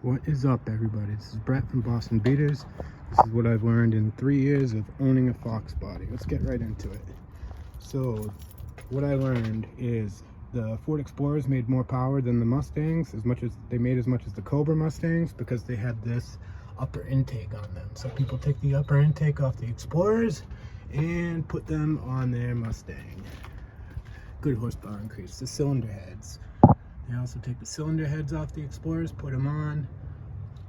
What is up, everybody? This is Brett from Boston Beaters. This is what I've learned in 3 years of owning a Foxbody. Let's get right into it. So what I learned is the Ford Explorers made more power than the Mustangs, as much as the Cobra Mustangs, because they had this upper intake on them. So people take the upper intake off the Explorers and put them on their Mustang. Good horsepower increase. The cylinder heads. They also take the cylinder heads off the Explorers, put them on.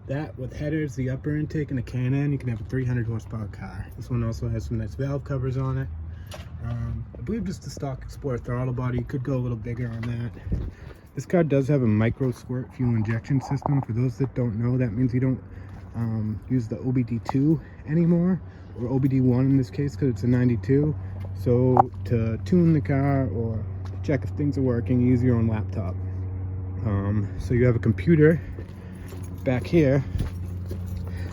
That with headers, the upper intake, and the Can-Am, you can have a 300 horsepower car. This one also has some nice valve covers on it. I believe just the stock Explorer throttle body. You could go a little bigger on that. This car does have a micro squirt fuel injection system. For those that don't know, that means you don't use the OBD2 anymore, or OBD1 in this case, because it's a 92. So to tune the car or check if things are working, use your own laptop. So you have a computer back here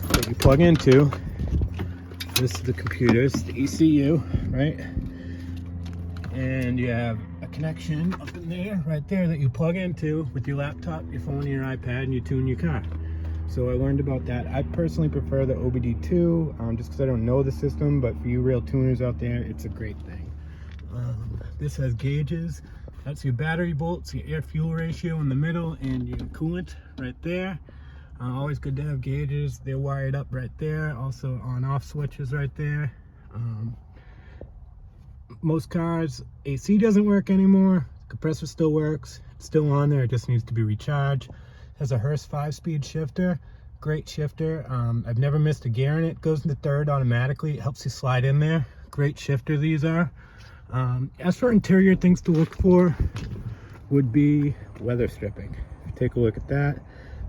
that you plug into. This is the computer, it's the ECU, right? And you have a connection up in there, right there, that you plug into with your laptop, your phone, your iPad, and you tune your car. So I learned about that. I personally prefer the OBD2, just because I don't know the system, but for you real tuners out there, it's a great thing. This has gauges. That's your battery bolts, your air-fuel ratio in the middle, and your coolant right there. Always good to have gauges. They're wired up right there. Also on-off switches right there. Most cars, AC doesn't work anymore. Compressor still works. It's still on there. It just needs to be recharged. It has a Hurst 5-speed shifter. Great shifter. I've never missed a gear in it. It goes into third automatically. It helps you slide in there. Great shifter these are. As for interior things to look for, would be weather stripping. If you take a look at that,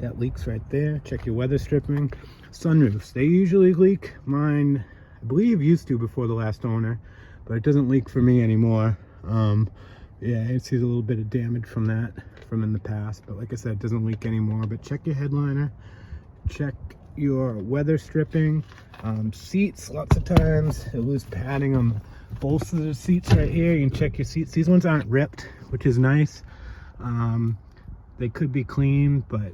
that leaks right there. Check your weather stripping. Sunroofs, they usually leak. Mine, I believe, used to before the last owner, but it doesn't leak for me anymore. Yeah, I see a little bit of damage from that from in the past, but like I said, it doesn't leak anymore. But check your headliner, check your weather stripping. Seats, lots of times they lose padding on the bolts of the seats right here. You can check your seats. These ones aren't ripped, which is nice. They could be clean, but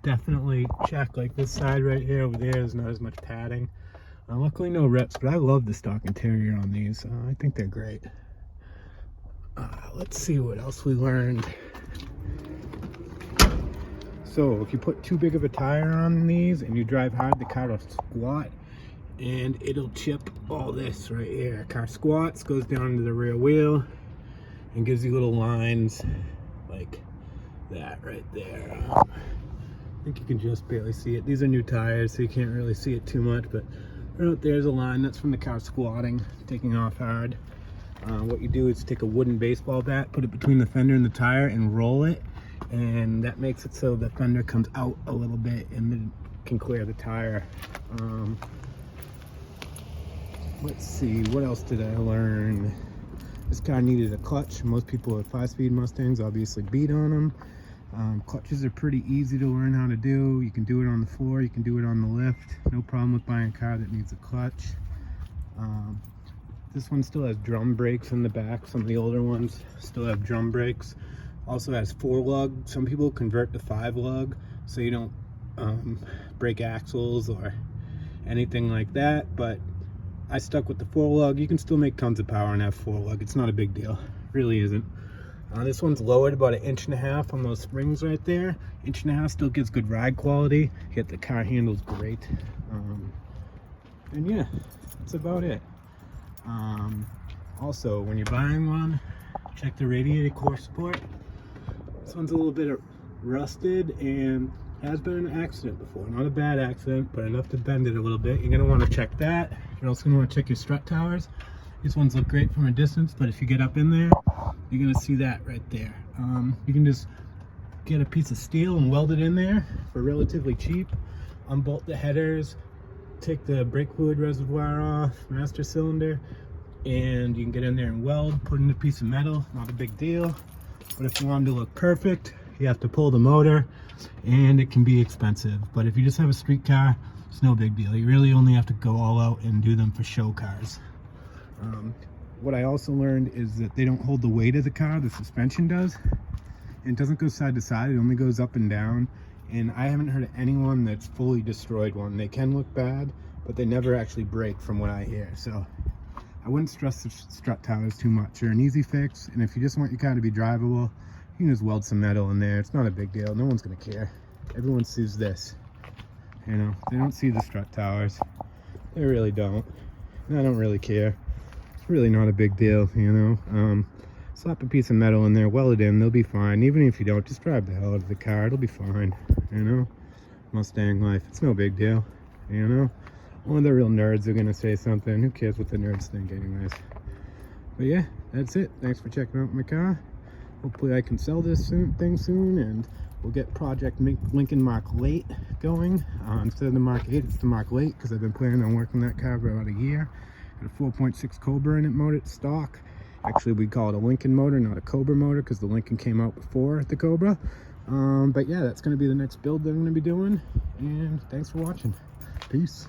definitely check. Like this side right here, over there, there's not as much padding. Luckily no rips, but I love the stock interior on these. I think they're great. Let's see what else we learned. So if you put too big of a tire on these and you drive hard, the car will squat and it'll chip all this right here. Car squats, goes down into the rear wheel and gives you little lines like that right there. I think you can just barely see it. These are new tires, so you can't really see it too much, but right out there's a line. That's from the car squatting, taking off hard. What you do is take a wooden baseball bat, put it between the fender and the tire, and roll it, and that makes it so the fender comes out a little bit and then can clear the tire. Let's see, what else did I learn? This car needed a clutch. Most people with 5-speed Mustangs obviously beat on them. Clutches are pretty easy to learn how to do. You can do it on the floor, you can do it on the lift. No problem with buying a car that needs a clutch. This one still has drum brakes in the back. Some of the older ones still have drum brakes. Also has 4-lug. Some people convert to 5-lug so you don't break axles or anything like that, but I stuck with the 4-lug. You can still make tons of power and have 4-lug. It's not a big deal. It really isn't. This one's lowered about 1.5 inches on those springs right there. 1.5 inches still gives good ride quality, yet the car handles great. And yeah, that's about it. Also, when you're buying one, check the radiator core support. This one's a little bit rusted and has been an accident before. Not a bad accident, but enough to bend it a little bit. You're going to want to check that. You're also going to want to check your strut towers. These ones look great from a distance, but if you get up in there, you're going to see that right there. You can just get a piece of steel and weld it in there for relatively cheap. Unbolt the headers, take the brake fluid reservoir off, master cylinder, and you can get in there and weld, put in a piece of metal, not a big deal. But if you want them to look perfect, you have to pull the motor, and it can be expensive. But if you just have a street car, it's no big deal. You really only have to go all out and do them for show cars. What I also learned is that they don't hold the weight of the car, the suspension does. And it doesn't go side to side, it only goes up and down. and I haven't heard of anyone that's fully destroyed one. They can look bad, but they never actually break from what I hear. So I wouldn't stress the strut towers too much. They're an easy fix, and if you just want your car to be drivable, you can just weld some metal in there. It's not a big deal. No one's gonna care. Everyone sees this, you know. They don't see the strut towers. They really don't. And I don't really care. It's really not a big deal, you know. Slap a piece of metal in there, weld it in, they'll be fine. Even if you don't, just drive the hell out of the car, it'll be fine, you know. Mustang life, it's no big deal, you know. Only the real nerds are gonna say something. Who cares what the nerds think anyways? But yeah, that's it. Thanks for checking out my car. Hopefully I can sell this thing soon, and we'll get Project Lincoln Mark Late going. Instead of the Mark 8, it's the Mark Late, because I've been planning on working that car for about a year. Got a 4.6 Cobra in it, motor stock. Actually, we call it a Lincoln motor, not a Cobra motor, because the Lincoln came out before the Cobra. But yeah, that's going to be the next build that I'm going to be doing. And thanks for watching. Peace.